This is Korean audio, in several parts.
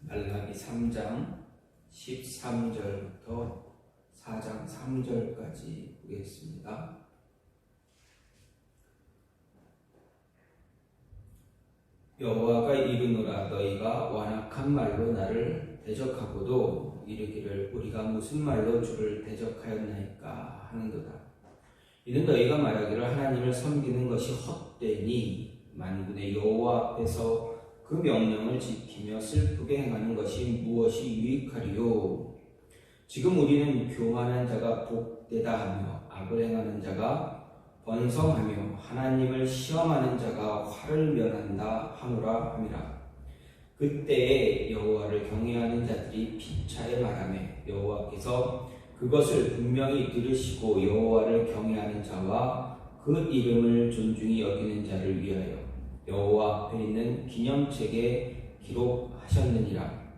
말라기 3장 13절부터 4장 3절까지 보겠습니다. 여호와가 이르노라. 너희가 완악한 말로 나를 대적하고도 이르기를 우리가 무슨 말로 주를 대적하였나이까 하는도다. 이는 너희가 말하기를 하나님을 섬기는 것이 헛되니 만군의 여호와 앞에서 그 명령을 지키며 슬프게 행하는 것이 무엇이 유익하리요. 지금 우리는 교만한 자가 복되다 하며 악을 행하는 자가 번성하며 하나님을 시험하는 자가 화를 면한다 하노라 함이라. 그때에 여호와를 경외하는 자들이 피차에 말하며 여호와께서 그것을 분명히 들으시고 여호와를 경외하는 자와 그 이름을 존중히 여기는 자를 위하여 여호와 앞에 있는 기념책에 기록하셨느니라.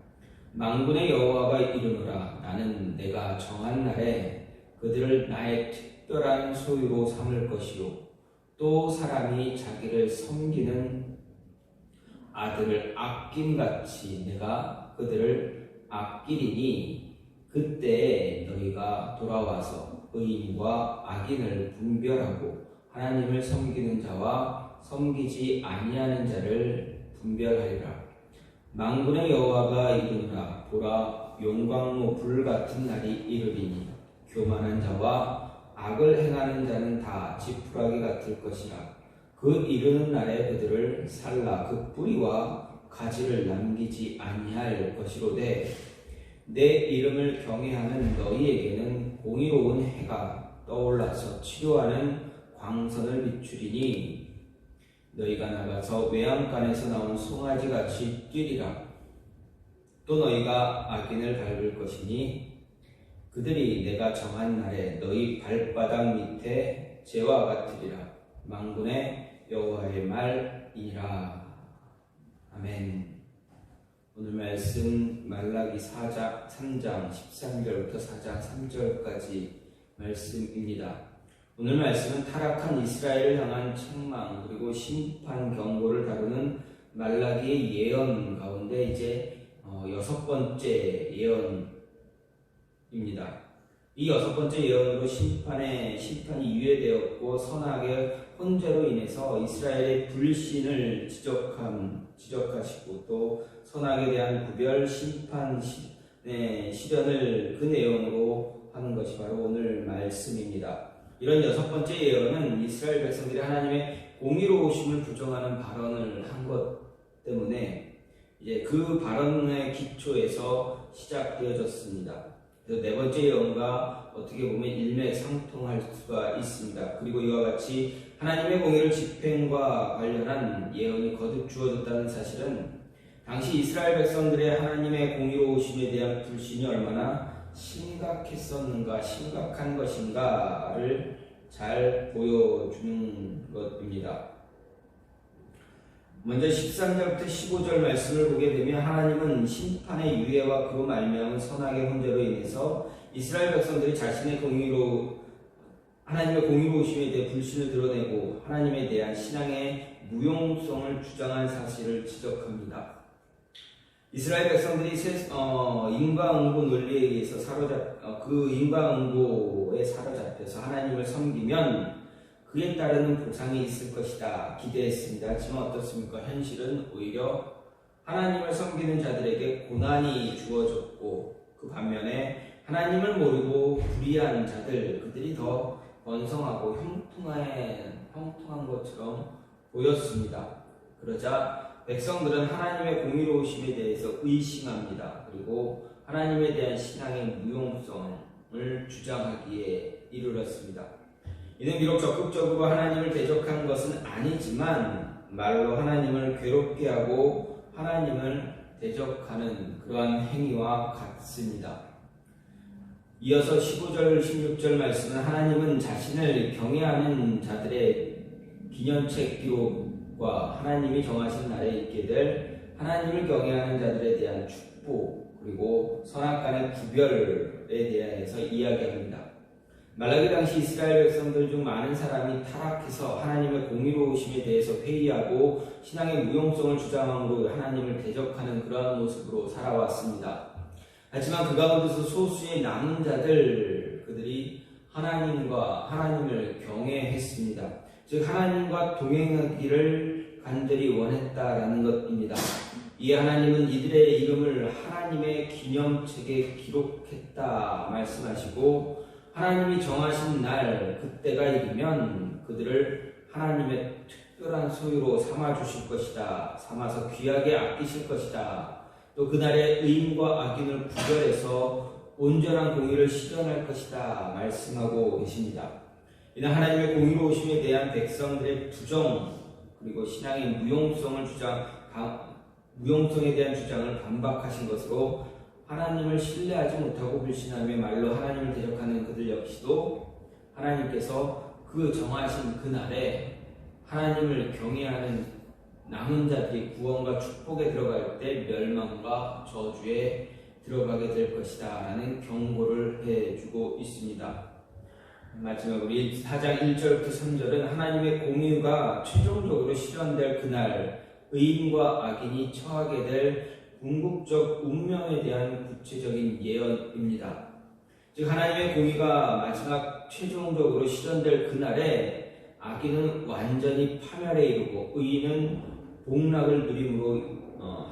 만군의 여호와가 이르노라. 나는 내가 정한 날에 그들을 나의 특별한 소유로 삼을 것이요 또 사람이 자기를 섬기는 아들을 아낌같이 내가 그들을 아끼리니 그때에 너희가 돌아와서 의인과 악인을 분별하고 하나님을 섬기는 자와 섬기지 아니하는 자를 분별하리라. 만군의 여호와가 이르노라. 보라, 용광로 불 같은 날이 이르리니 교만한 자와 악을 행하는 자는 다 지푸라기 같을 것이라. 그 이르는 날에 그들을 살라 그 뿌리와 가지를 남기지 아니할 것이로되 내 이름을 경외하는 너희에게는 공의로운 해가 떠올라서 치료하는 광선을 비추리니 너희가 나가서 외양간에서 나온 송아지같이 뛰리라. 또 너희가 악인을 밟을 것이니 그들이 내가 정한 날에 너희 발바닥 밑에 재와 같으리라. 만군의 여호와의 말이니라. 아멘. 오늘 말씀 말라기 3장 13절부터 4장 3절까지 말씀입니다. 오늘 말씀은 타락한 이스라엘을 향한 책망 그리고 심판 경고를 다루는 말라기의 예언 가운데 이제 6번째 예언입니다. 이 6번째 예언으로 심판이 유예되었고 선악의 혼재로 인해서 이스라엘의 불신을 지적하시고 또 선악에 대한 구별 심판 실현을 그 내용으로 하는 것이 바로 오늘 말씀입니다. 이런 6번째 예언은 이스라엘 백성들이 하나님의 공의로우심을 부정하는 발언을 한 것 때문에 이제 그 발언의 기초에서 시작되어졌습니다. 그래서 4번째 예언과 어떻게 보면 일맥상통할 수가 있습니다. 그리고 이와 같이 하나님의 공의를 집행과 관련한 예언이 거듭 주어졌다는 사실은 당시 이스라엘 백성들의 하나님의 공의로우심에 대한 불신이 얼마나 심각한 것인가를 잘 보여주는 것입니다. 먼저 13절부터 15절 말씀을 보게 되면 하나님은 심판의 유예와 그로 말미암은 선악의 혼재로 인해서 이스라엘 백성들이 하나님의 공의로우심에 대해 불신을 드러내고 하나님에 대한 신앙의 무용성을 주장한 사실을 지적합니다. 이스라엘 백성들이 인과응보 논리에 의해서 그 인과응보에 사로잡혀서 하나님을 섬기면 그에 따르는 보상이 있을 것이다 기대했습니다. 하지만 어떻습니까? 현실은 오히려 하나님을 섬기는 자들에게 고난이 주어졌고 그 반면에 하나님을 모르고 불의한 자들 그들이 더 번성하고 형통한 것처럼 보였습니다. 그러자 백성들은 하나님의 공의로우심에 대해서 의심합니다. 그리고 하나님에 대한 신앙의 무용성을 주장하기에 이르렀습니다. 이는 비록 적극적으로 하나님을 대적한 것은 아니지만 말로 하나님을 괴롭게 하고 하나님을 대적하는 그러한 행위와 같습니다. 이어서 15절, 16절 말씀은 하나님은 자신을 경외하는 자들의 기념책 기록과 하나님이 정하신 날에 있게 될 하나님을 경외하는 자들에 대한 축복 그리고 선악간의 구별에 대해서 이야기합니다. 말라기 당시 이스라엘 백성들 중 많은 사람이 타락해서 하나님의 공의로우심에 대해서 회의하고 신앙의 무용성을 주장함으로 하나님을 대적하는 그러한 모습으로 살아왔습니다. 하지만 그 가운데서 소수의 남은 자들, 그들이 하나님을 경외했습니다. 즉 하나님과 동행하기를 간절히 원했다라는 것입니다. 이에 하나님은 이들의 이름을 하나님의 기념책에 기록했다 말씀하시고, 하나님이 정하신 날 그때가 이르면 그들을 하나님의 특별한 소유로 삼아주실 것이다. 삼아서 귀하게 아끼실 것이다. 또 그날의 의인과 악인을 구별해서 온전한 공의를 실현할 것이다 말씀하고 계십니다. 이는 하나님의 공의로우심에 대한 백성들의 부정, 그리고 신앙의 무용성에 대한 주장을 반박하신 것으로 하나님을 신뢰하지 못하고 불신하며 말로 하나님을 대적하는 그들 역시도 하나님께서 그 정하신 그날에 하나님을 경외하는 남은 자들이 구원과 축복에 들어갈 때 멸망과 저주에 들어가게 될 것이다 라는 경고를 해주고 있습니다. 마지막으로 4장 1절부터 3절은 하나님의 공의가 최종적으로 실현될 그날 의인과 악인이 처하게 될 궁극적 운명에 대한 구체적인 예언입니다. 즉 하나님의 공의가 마지막 최종적으로 실현될 그날에 악인은 완전히 파멸에 이르고 의인은 복락을 누림으로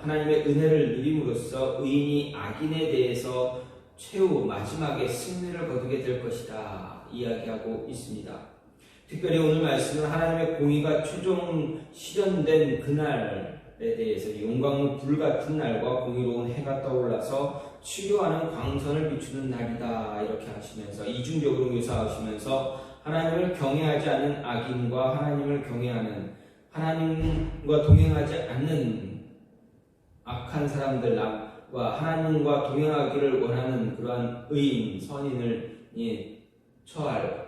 하나님의 은혜를 누림으로써 의인이 악인에 대해서 최후 마지막에 승리를 거두게 될 것이다 이야기하고 있습니다. 특별히 오늘 말씀은 하나님의 공의가 최종 실현된 그날에 대해서 용광로 불같은 날과 공의로운 해가 떠올라서 치료하는 광선을 비추는 날이다 이렇게 하시면서 이중적으로 묘사하시면서 하나님을 경외하지 않는 악인과 하나님과 동행하지 않는 악한 사람들과 하나님과 동행하기를 원하는 그러한 의인, 선인을 처할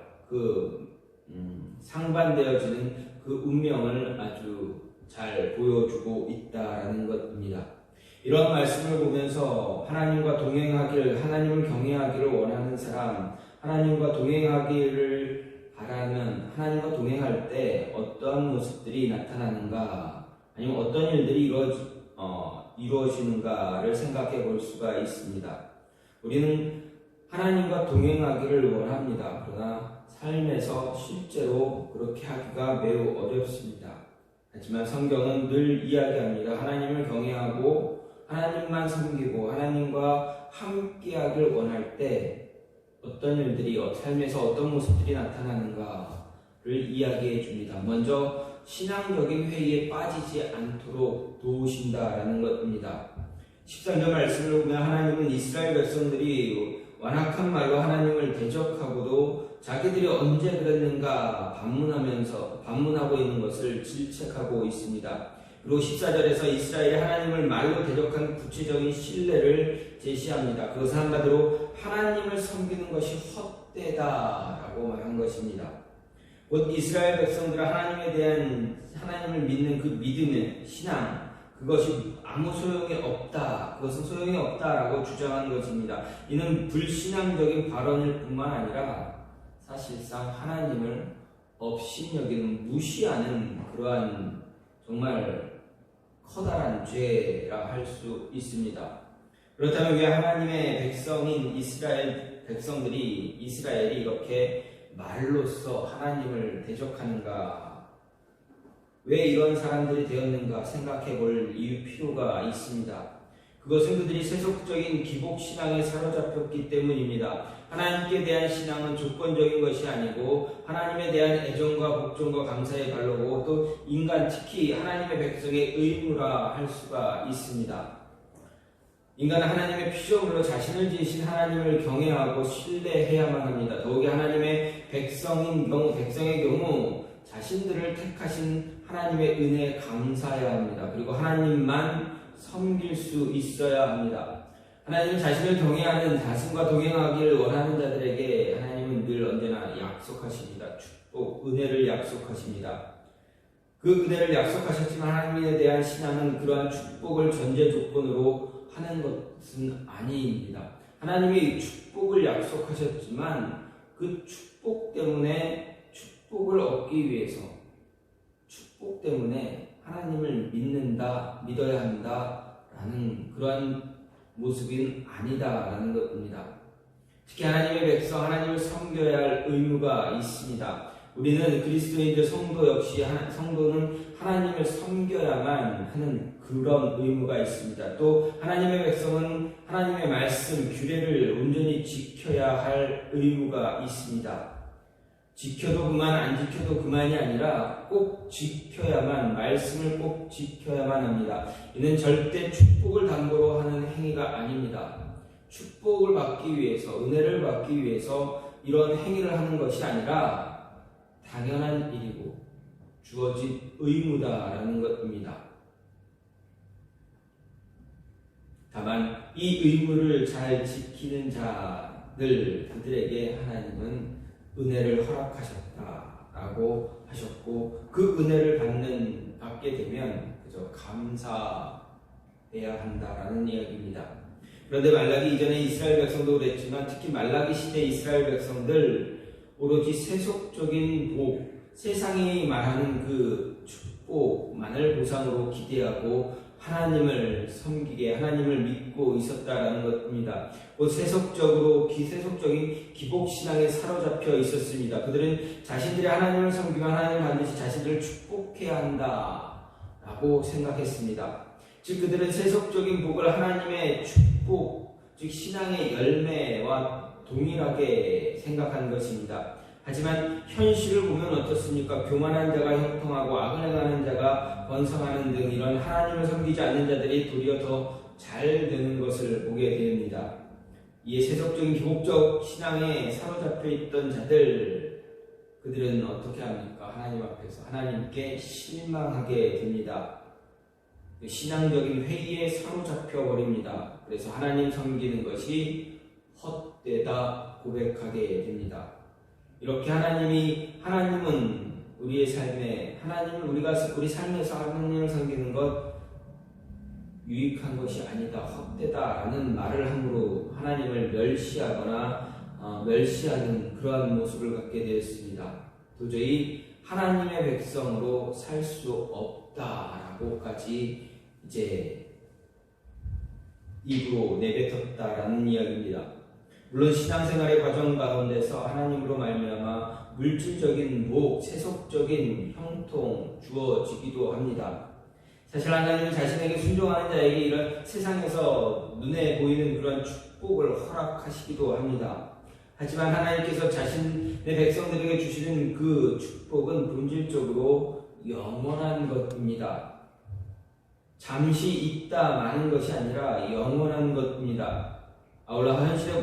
상반되어지는 그 운명을 아주 잘 보여주고 있다라는 것입니다. 이런 말씀을 보면서 하나님을 경외하기를 원하는 사람, 하나님과 동행하기를 바라면 하나님과 동행할 때 어떠한 모습들이 나타나는가, 아니면 어떤 일들이 이루어지는가를 생각해 볼 수가 있습니다. 우리는 하나님과 동행하기를 원합니다. 그러나 삶에서 실제로 그렇게 하기가 매우 어렵습니다. 하지만 성경은 늘 이야기합니다. 하나님을 경외하고 하나님만 섬기고 하나님과 함께하길 원할 때 어떤 일들이 삶에서 어떤 모습들이 나타나는가를 이야기해 줍니다. 먼저 신앙적인 회의에 빠지지 않도록 도우신다라는 것입니다. 13절 말씀을 보면 하나님은 이스라엘 백성들이 완악한 말로 하나님을 대적하고도 자기들이 언제 그랬는가 반문하고 있는 것을 질책하고 있습니다. 그리고 14절에서 이스라엘이 하나님을 말로 대적한 구체적인 신뢰를 제시합니다. 그것은 한마디로 하나님을 섬기는 것이 헛되다라고 말한 것입니다. 곧 이스라엘 백성들은 하나님을 믿는 그 믿음의 신앙, 그것이 아무 소용이 없다, 그것은 소용이 없다라고 주장하는 것입니다. 이는 불신앙적인 발언일 뿐만 아니라 사실상 하나님을 업신여기는, 무시하는 그러한 정말 커다란 죄라 할 수 있습니다. 그렇다면 왜 하나님의 백성인 이스라엘이 이렇게 말로써 하나님을 대적하는가? 왜 이런 사람들이 되었는가 생각해 볼 필요가 있습니다. 그것은 그들이 세속적인 기복신앙에 사로잡혔기 때문입니다. 하나님께 대한 신앙은 조건적인 것이 아니고 하나님에 대한 애정과 복종과 감사의 발로고 또 인간, 특히 하나님의 백성의 의무라 할 수가 있습니다. 인간은 하나님의 피조물로 자신을 지으신 하나님을 경외하고 신뢰해야만 합니다. 더욱이 하나님의 백성의 경우 자신들을 택하신 하나님의 은혜에 감사해야 합니다. 그리고 하나님만 섬길 수 있어야 합니다. 하나님은 자신을 경외하는 자신과 동행하기를 원하는 자들에게 하나님은 늘 언제나 약속하십니다. 축복, 은혜를 약속하십니다. 그 은혜를 약속하셨지만 하나님에 대한 신앙은 그러한 축복을 전제 조건으로 하는 것은 아닙니다. 하나님이 축복을 약속하셨지만 그 축복 때문에 축복을 얻기 위해서 축복 때문에 하나님을 믿어야 한다라는 그러한 모습은 아니다라는 것입니다. 특히 하나님의 백성, 하나님을 섬겨야 할 의무가 있습니다. 우리는 그리스도인들 성도 역시 성도는 하나님을 섬겨야만 하는 그런 의무가 있습니다. 또 하나님의 백성은 하나님의 말씀, 규례를 온전히 지켜야 할 의무가 있습니다. 지켜도 그만, 안 지켜도 그만이 아니라 꼭 지켜야만, 말씀을 꼭 지켜야만 합니다. 이는 절대 축복을 담보로 하는 행위가 아닙니다. 축복을 받기 위해서, 은혜를 받기 위해서 이런 행위를 하는 것이 아니라 당연한 일이고 주어진 의무다라는 것입니다. 다만 이 의무를 잘 지키는 자들, 그들에게 하나님은 은혜를 허락하셨다라고 하셨고, 그 은혜를 받게 되면 그저 감사해야 한다라는 이야기입니다. 그런데 말라기 이전에 이스라엘 백성도 그랬지만 특히 말라기 시대 이스라엘 백성들 오로지 세속적인 복, 세상이 말하는 그 축복만을 보상으로 기대하고 하나님을 섬기게, 하나님을 믿고 있었다라는 것입니다. 곧 세속적인 기복신앙에 사로잡혀 있었습니다. 그들은 자신들이 하나님을 섬기면 하나님은 반드시 자신들을 축복해야 한다라고 생각했습니다. 즉 그들은 세속적인 복을 하나님의 축복, 즉 신앙의 열매와 동일하게 생각한 것입니다. 하지만 현실을 보면 어떻습니까? 교만한 자가 형통하고 악을 행하는 자가 번성하는 등 이런 하나님을 섬기지 않는 자들이 도리어 더 잘 되는 것을 보게 됩니다. 이에 세속적인 기복적 신앙에 사로잡혀 있던 자들, 그들은 어떻게 합니까? 하나님 앞에서 하나님께 실망하게 됩니다. 신앙적인 회의에 사로잡혀 버립니다. 그래서 하나님 섬기는 것이 헛되다 고백하게 됩니다. 이렇게 하나님은 우리의 삶에, 우리 삶에서 하나님을 섬기는 것 유익한 것이 아니다, 헛되다라는 말을 함으로 하나님을 멸시하는 그러한 모습을 갖게 되었습니다. 도저히 하나님의 백성으로 살 수 없다라고까지 이제 입으로 내뱉었다라는 이야기입니다. 물론 신앙생활의 과정 가운데서 하나님으로 말미암아 물질적인 복, 세속적인 형통 주어지기도 합니다. 사실 하나님은 자신에게 순종하는 자에게 이런 세상에서 눈에 보이는 그런 축복을 허락하시기도 합니다. 하지만 하나님께서 자신의 백성들에게 주시는 그 축복은 본질적으로 영원한 것입니다. 잠시 있다 마는 것이 아니라 영원한 것입니다. 아울러 현실의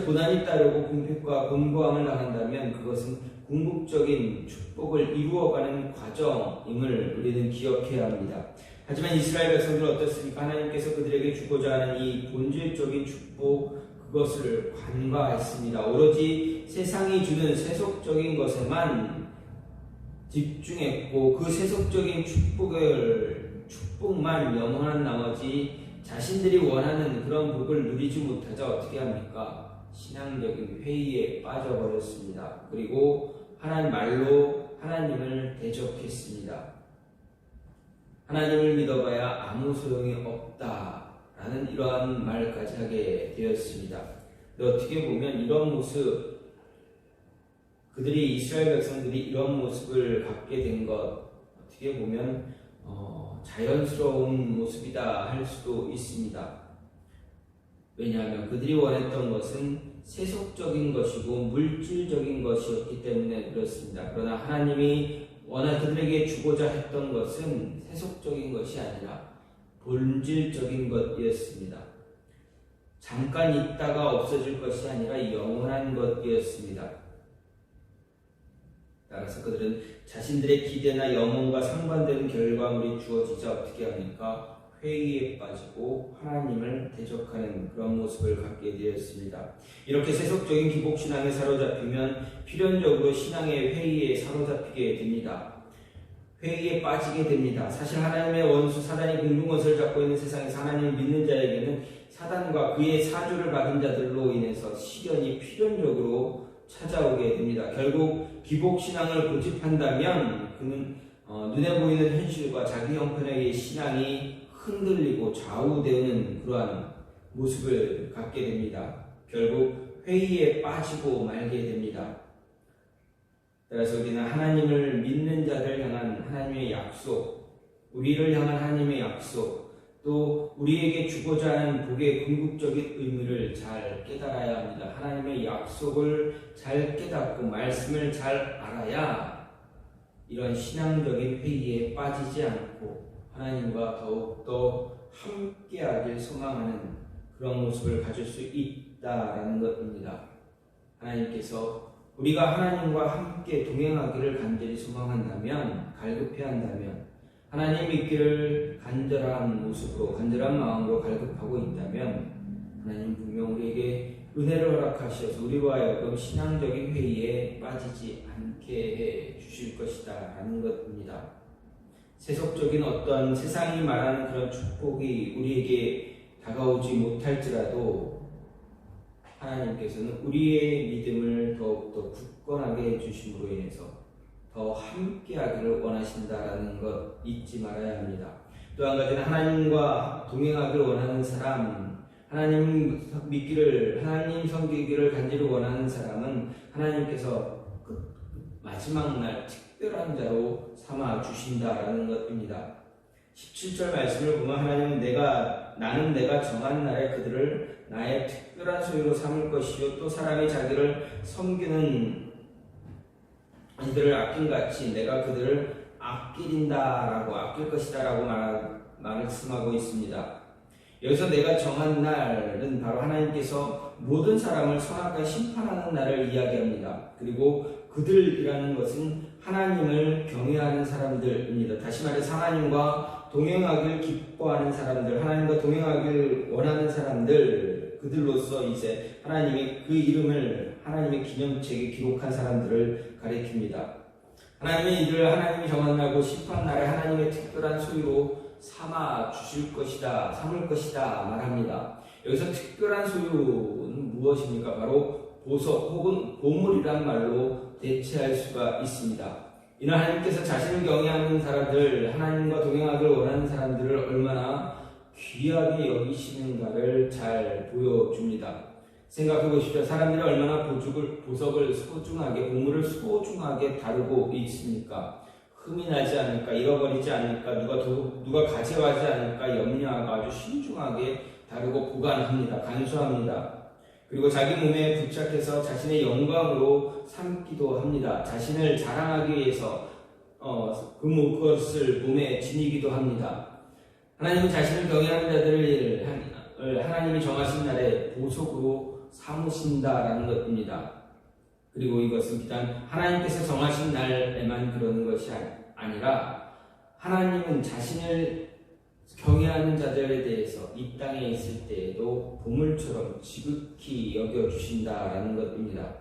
고난이 따르고 궁핍과 곤고함을 당한다면 그것은 궁극적인 축복을 이루어가는 과정임을 우리는 기억해야 합니다. 하지만 이스라엘 백성들은 어떻습니까? 하나님께서 그들에게 주고자 하는 이 본질적인 축복, 그것을 간과했습니다. 오로지 세상이 주는 세속적인 것에만 집중했고 그 세속적인 축복만 영원한 나머지 자신들이 원하는 그런 복을 누리지 못하자 어떻게 합니까? 신앙적인 회의에 빠져버렸습니다. 그리고 말로 하나님을 대적했습니다. 하나님을 믿어봐야 아무 소용이 없다라는 이러한 말까지 하게 되었습니다. 어떻게 보면 이런 모습, 이스라엘 백성들이 이런 모습을 갖게 된 것, 어떻게 보면 자연스러운 모습이다 할 수도 있습니다. 왜냐하면 그들이 원했던 것은 세속적인 것이고 물질적인 것이었기 때문에 그렇습니다. 그러나 하나님이 그들에게 주고자 했던 것은 세속적인 것이 아니라 본질적인 것이었습니다. 잠깐 있다가 없어질 것이 아니라 영원한 것이었습니다. 따라서 그들은 자신들의 기대나 영혼과 상반되는 결과물이 주어지자 어떻게 합니까? 회의에 빠지고 하나님을 대적하는 그런 모습을 갖게 되었습니다. 이렇게 세속적인 기복신앙에 사로잡히면 필연적으로 신앙의 회의에 사로잡히게 됩니다. 회의에 빠지게 됩니다. 사실 하나님의 원수 사단이 궁중것을 잡고 있는 세상에서 하나님을 믿는 자에게는 사단과 그의 사주를 받은 자들로 인해서 시련이 필연적으로 찾아오게 됩니다. 결국 기복신앙을 고집한다면 그는 눈에 보이는 현실과 자기 형편의 신앙이 흔들리고 좌우되는 그러한 모습을 갖게 됩니다. 결국 회의에 빠지고 말게 됩니다. 따라서 우리는 하나님을 믿는 자를 향한 하나님의 약속, 우리를 향한 하나님의 약속, 또 우리에게 주고자 하는 복의 궁극적인 의미를 잘 깨달아야 합니다. 하나님의 약속을 잘 깨닫고 말씀을 잘 알아야 이런 신앙적인 회의에 빠지지 않고 하나님과 더욱더 함께하길 소망하는 그런 모습을 가질 수 있다라는 것입니다. 하나님께서 우리가 하나님과 함께 동행하기를 간절히 소망한다면, 갈급해한다면, 하나님 믿기를 간절한 모습으로, 간절한 마음으로 갈급하고 있다면 하나님 분명 우리에게 은혜를 허락하셔서 우리와 하여금 신앙적인 회의에 빠지지 않게 해 주실 것이다 라는 것입니다. 세속적인 어떤 세상이 말하는 그런 축복이 우리에게 다가오지 못할지라도 하나님께서는 우리의 믿음을 더욱더 굳건하게 해주심으로 인해서 더 함께하기를 원하신다라는 것 잊지 말아야 합니다. 또 한 가지는 하나님과 동행하기를 원하는 사람, 하나님 믿기를, 하나님 섬기기를 간절히 원하는 사람은 하나님께서 그 마지막 날 특별한 자로 삼아 주신다라는 것입니다. 17절 말씀을 보면 하나님은 나는 내가 정한 날에 그들을 나의 특별한 소유로 삼을 것이요 또 사람이 자기를 섬기는 이들을 아낌같이 내가 그들을 아낄 것이다 라고 말씀하고 있습니다. 여기서 내가 정한 날은 바로 하나님께서 모든 사람을 선악과 심판하는 날을 이야기합니다. 그리고 그들이라는 것은 하나님을 경외하는 사람들입니다. 다시 말해서 하나님과 동행하길 기뻐하는 사람들, 하나님과 동행하길 원하는 사람들, 그들로서 이제 하나님의 그 이름을 하나님의 기념책에 기록한 사람들을 가리킵니다. 하나님의 이들을 하나님이 정한 날고 심판 날에 하나님의 특별한 소유로 삼아 주실 것이다, 삼을 것이다 말합니다. 여기서 특별한 소유는 무엇입니까? 바로 보석 혹은 보물이란 말로 대체할 수가 있습니다. 이는 하나님께서 자신을 경외하는 사람들, 하나님과 동행하기를 원하는 사람들을 얼마나 귀하게 여기시는가를 잘 보여줍니다. 생각해 보십시오. 사람들이 얼마나 보석을 소중하게, 보물을 소중하게 다루고 있습니까? 흠이 나지 않을까, 잃어버리지 않을까, 누가 가져가지 않을까 염려하고 아주 신중하게 다루고 보관합니다. 간수합니다. 그리고 자기 몸에 부착해서 자신의 영광으로 삼기도 합니다. 자신을 자랑하기 위해서 그것을 몸에 지니기도 합니다. 하나님은 자신을 경외하는 자들을 하나님이 정하신 날에 보석으로 삼으신다라는 것입니다. 그리고 이것은 비단 하나님께서 정하신 날에만 그러는 것이 아니라 하나님은 자신을 경외하는 자들에 대해서 이 땅에 있을 때에도 보물처럼 지극히 여겨주신다라는 것입니다.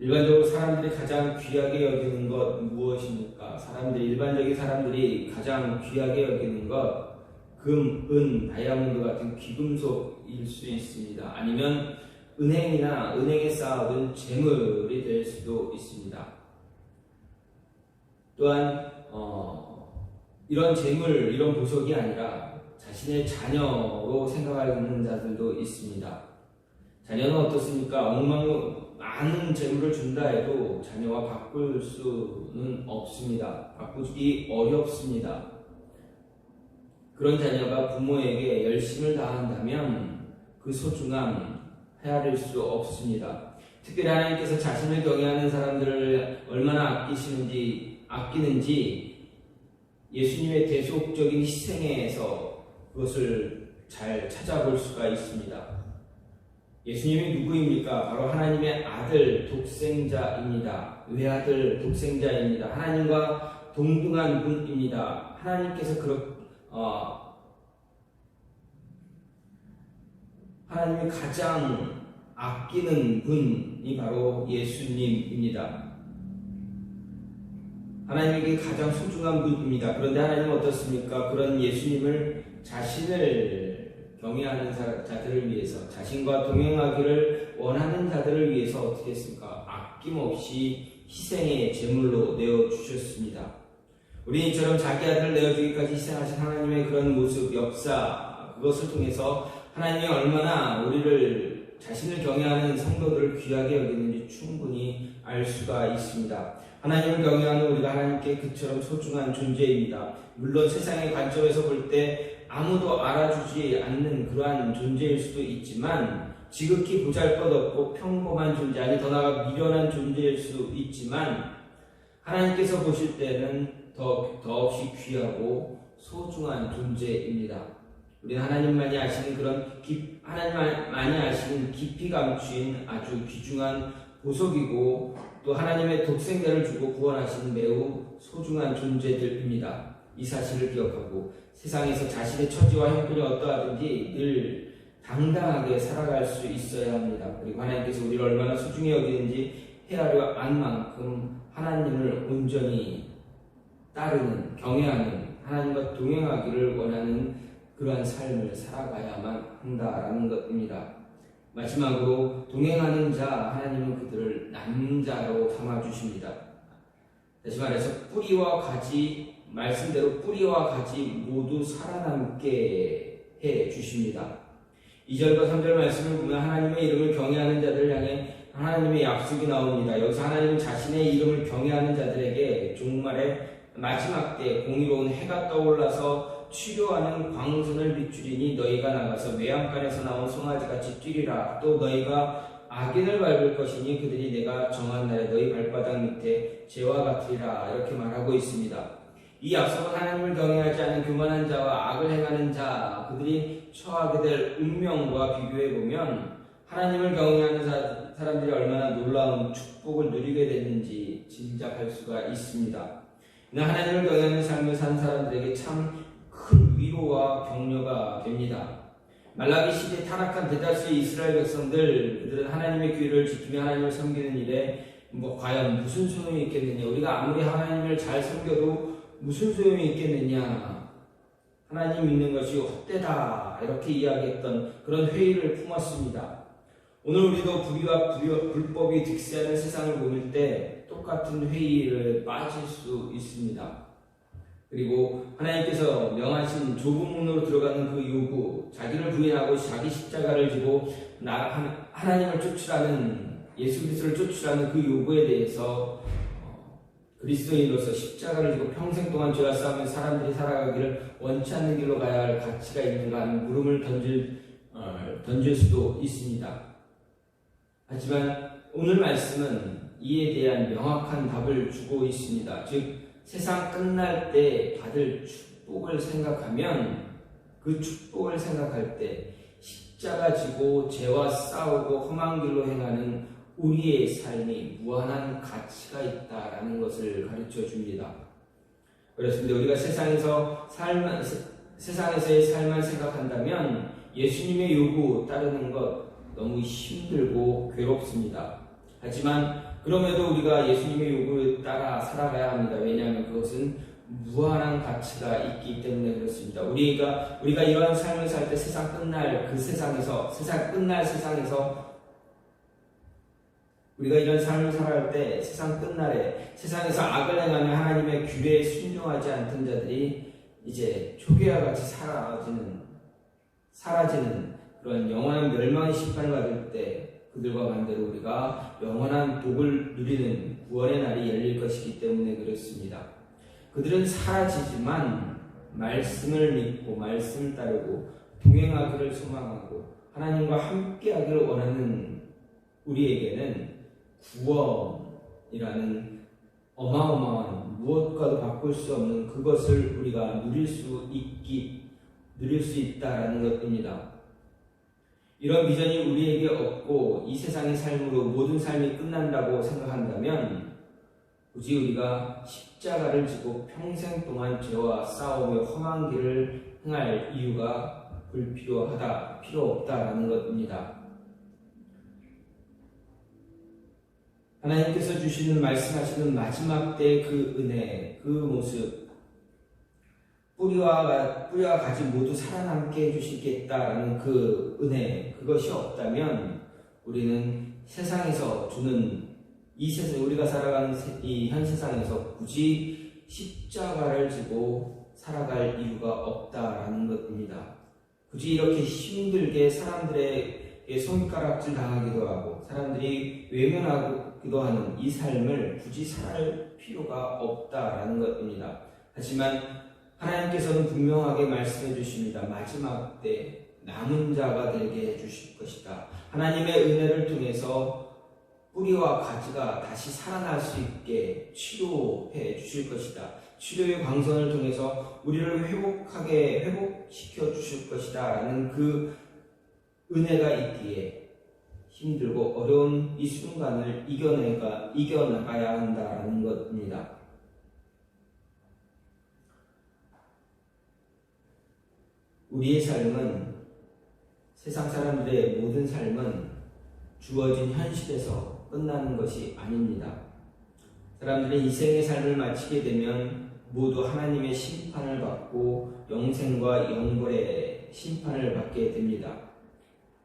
일반적으로 사람들이 가장 귀하게 여기는 것 무엇입니까? 일반적인 사람들이 가장 귀하게 여기는 것 금, 은, 다이아몬드 같은 귀금속일 수 있습니다. 아니면 은행에 쌓아둔 재물이 될 수도 있습니다. 또한 이런 재물, 이런 보석이 아니라 자신의 자녀로 생각하는 자들도 있습니다. 자녀는 어떻습니까? 많은 재물을 준다 해도 자녀와 바꿀 수는 없습니다. 바꾸기 어렵습니다. 그런 자녀가 부모에게 열심을 다한다면 그 소중함 헤아릴 수 없습니다. 특별히 하나님께서 자신을 경외하는 사람들을 얼마나 아끼는지 예수님의 대속적인 희생에서 그것을 잘 찾아볼 수가 있습니다. 예수님이 누구입니까? 바로 하나님의 아들 독생자입니다. 외아들 독생자입니다. 하나님과 동등한 분입니다. 하나님께서 하나님이 가장 아끼는 분이 바로 예수님입니다. 하나님에게 가장 소중한 분입니다. 그런데 하나님은 어떻습니까? 그런 예수님을 자신을 경외하는 자들을 위해서, 자신과 동행하기를 원하는 자들을 위해서 어떻게 했습니까? 아낌없이 희생의 제물로 내어주셨습니다. 우리 이처럼 자기 아들을 내어주기까지 희생하신 하나님의 그런 모습, 역사, 그것을 통해서 하나님이 얼마나 우리를 자신을 경외하는 성도들을 귀하게 여기는지 충분히 알 수가 있습니다. 하나님을 경외하는 우리가 하나님께 그처럼 소중한 존재입니다. 물론 세상의 관점에서 볼 때 아무도 알아주지 않는 그러한 존재일 수도 있지만, 지극히 보잘것없고 평범한 존재, 아니 더 나아가 미련한 존재일 수도 있지만, 하나님께서 보실 때는 더없이 귀하고 소중한 존재입니다. 우리는 하나님만이 아시는 하나님만이 아시는 깊이 감추인 아주 귀중한 보석이고, 또 하나님의 독생자를 주고 구원하시는 매우 소중한 존재들입니다. 이 사실을 기억하고 세상에서 자신의 처지와 형편이 어떠하든지 늘 당당하게 살아갈 수 있어야 합니다. 그리고 하나님께서 우리를 얼마나 소중히 여기는지 헤아려 안 만큼 하나님을 온전히 따르는, 경외하는, 하나님과 동행하기를 원하는 그러한 삶을 살아가야만 한다라는 것입니다. 마지막으로 동행하는 자, 하나님은 그들을 남자로 삼아주십니다. 다시 말해서 뿌리와 가지, 말씀대로 뿌리와 가지 모두 살아남게 해주십니다. 2절과 3절 말씀을 보면 하나님의 이름을 경외하는 자들을 향해 하나님의 약속이 나옵니다. 여기서 하나님은 자신의 이름을 경외하는 자들에게 종말의 마지막 때 공의로운 해가 떠올라서 치료하는 광선을 비추리니 너희가 나가서 외양간에서 나온 송아지같이 뛰리라. 또 너희가 악인을 밟을 것이니 그들이 내가 정한 날에 너희 발바닥 밑에 재와 같으리라. 이렇게 말하고 있습니다. 이 약속은 하나님을 경외하지 않은 교만한 자와 악을 행하는 자, 그들이 처하게 될 운명과 비교해보면 하나님을 경외하는 사람들이 얼마나 놀라운 축복을 누리게 됐는지 짐작할 수가 있습니다. 하나님을 경외하는 삶을 사는 사람들에게 참 큰 위로와 격려가 됩니다. 말라기 시대에 타락한 대다수의 이스라엘 백성들, 그들은 하나님의 규례를 지키며 하나님을 섬기는 일에 과연 무슨 소용이 있겠느냐, 우리가 아무리 하나님을 잘 섬겨도 무슨 소용이 있겠느냐, 하나님 믿는 것이 헛되다, 이렇게 이야기했던 그런 회의를 품었습니다. 오늘 우리도 불의와 불법이 득세하는 세상을 보낼 때 똑같은 회의를 빠질 수 있습니다. 그리고 하나님께서 명하신 좁은 문으로 들어가는 그 요구, 자기를 부인하고 자기 십자가를 지고 하나님을 쫓으라는, 예수 그리스도를 쫓으라는 그 요구에 대해서 그리스도인으로서 십자가를 지고 평생 동안 죄와 싸우면서 사람들이 살아가기를 원치 않는 길로 가야 할 가치가 있는가 하는 물음을 던질 수도 있습니다. 하지만 오늘 말씀은 이에 대한 명확한 답을 주고 있습니다. 즉 세상 끝날 때 받을 축복을 생각하면, 그 축복을 생각할 때 십자가 지고 죄와 싸우고 험한 길로 행하는 우리의 삶이 무한한 가치가 있다라는 것을 가르쳐 줍니다. 그렇습니다. 우리가 세상에서의 삶만 생각한다면 예수님의 요구 따르는 것 너무 힘들고 괴롭습니다. 하지만 그럼에도 우리가 예수님의 요구에 따라 살아가야 합니다. 왜냐하면 그것은 무한한 가치가 있기 때문에 그렇습니다. 우리가 이러한 삶을 살 때 세상 끝날 세상에서 우리가 이런 삶을 살아갈 때 세상 끝날에 세상에서 악을 행하며 하나님의 규례에 순종하지 않던 자들이 이제 초기와 같이 사라지는 그런 영원한 멸망의 심판을 받을 때 그들과 반대로 우리가 영원한 복을 누리는 구원의 날이 열릴 것이기 때문에 그렇습니다. 그들은 사라지지만 말씀을 믿고 말씀을 따르고 동행하기를 소망하고 하나님과 함께하기를 원하는 우리에게는 구원이라는 어마어마한 무엇과도 바꿀 수 없는 그것을 우리가 누릴 수 있다라는 것입니다. 이런 비전이 우리에게 없고 이 세상의 삶으로 모든 삶이 끝난다고 생각한다면 굳이 우리가 십자가를 지고 평생 동안 죄와 싸우며 험한 길을 행할 이유가 필요 없다라는 것입니다. 하나님께서 주시는 말씀하시는 마지막 때의 그 은혜, 그 모습, 뿌리와 가지 모두 살아남게 해주시겠다라는 그 은혜, 그것이 없다면 우리는 세상에서 주는 이 세상, 우리가 살아가는 이 현 세상에서 굳이 십자가를 지고 살아갈 이유가 없다라는 것입니다. 굳이 이렇게 힘들게 사람들에게 손가락질 당하기도 하고 사람들이 외면하기도 하는 이 삶을 굳이 살 필요가 없다라는 것입니다. 하지만 하나님께서는 분명하게 말씀해 주십니다. 마지막 때 남은 자가 되게 해주실 것이다. 하나님의 은혜를 통해서 뿌리와 가지가 다시 살아날 수 있게 치료해 주실 것이다. 치료의 광선을 통해서 우리를 회복시켜 주실 것이다 라는 그 은혜가 있기에 힘들고 어려운 이 순간을 이겨나가야 한다는 것입니다. 우리의 삶은, 세상 사람들의 모든 삶은 주어진 현실에서 끝나는 것이 아닙니다. 사람들은 이생의 삶을 마치게 되면 모두 하나님의 심판을 받고 영생과 영벌의 심판을 받게 됩니다.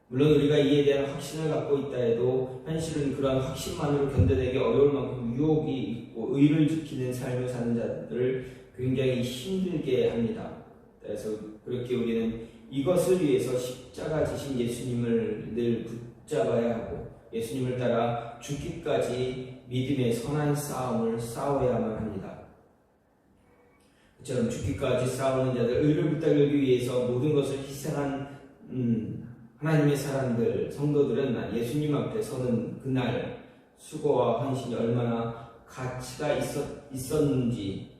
물론 우리가 이에 대한 확신을 갖고 있다 해도 현실은 그러한 확신만으로 견뎌내기 어려울 만큼 유혹이 있고 의를 지키는 삶을 사는 자들을 굉장히 힘들게 합니다. 그래서 그렇게 우리는 이것을 위해서 십자가 지신 예수님을 늘 붙잡아야 하고 예수님을 따라 죽기까지 믿음의 선한 싸움을 싸워야만 합니다. 그처럼 죽기까지 싸우는 자들, 의를 붙들기 위해서 모든 것을 희생한 하나님의 사람들, 성도들은 예수님 앞에 서는 그날 수고와 헌신이 얼마나 가치가 있었는지,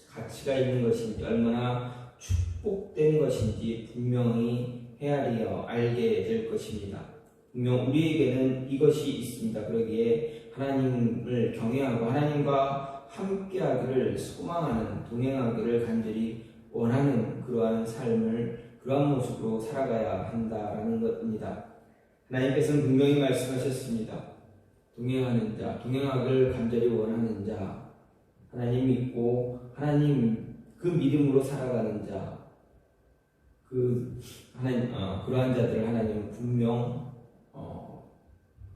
가치가 있는 것인지, 얼마나 축복된 것인지 분명히 헤아리어 알게 될 것입니다. 분명 우리에게는 이것이 있습니다. 그러기에 하나님을 경외하고 하나님과 함께하기를 소망하는, 동행하기를 간절히 원하는 그러한 삶을, 그러한 모습으로 살아가야 한다라는 것입니다. 하나님께서는 분명히 말씀하셨습니다. 동행하는 자, 동행하기를 간절히 원하는 자, 하나님 믿고 하나님 그 믿음으로 살아가는 자, 그러한 자들을 하나님은 분명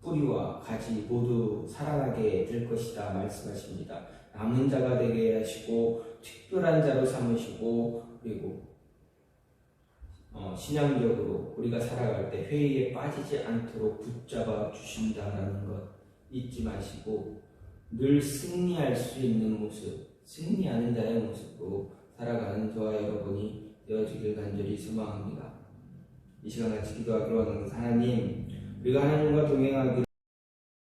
뿌리와 가지 모두 살아나게 될 것이다 말씀하십니다. 남은 자가 되게 하시고 특별한 자로 삼으시고, 그리고 신앙적으로 우리가 살아갈 때 회의에 빠지지 않도록 붙잡아 주신다라는 것 잊지 마시고 늘 승리할 수 있는 모습, 승리하는 자의 모습으로 살아가는 저와 여러분이 되어지길 간절히 소망합니다. 이 시간 같이 기도하기로 하는 하나님, 우리가 하나님과 동행하기를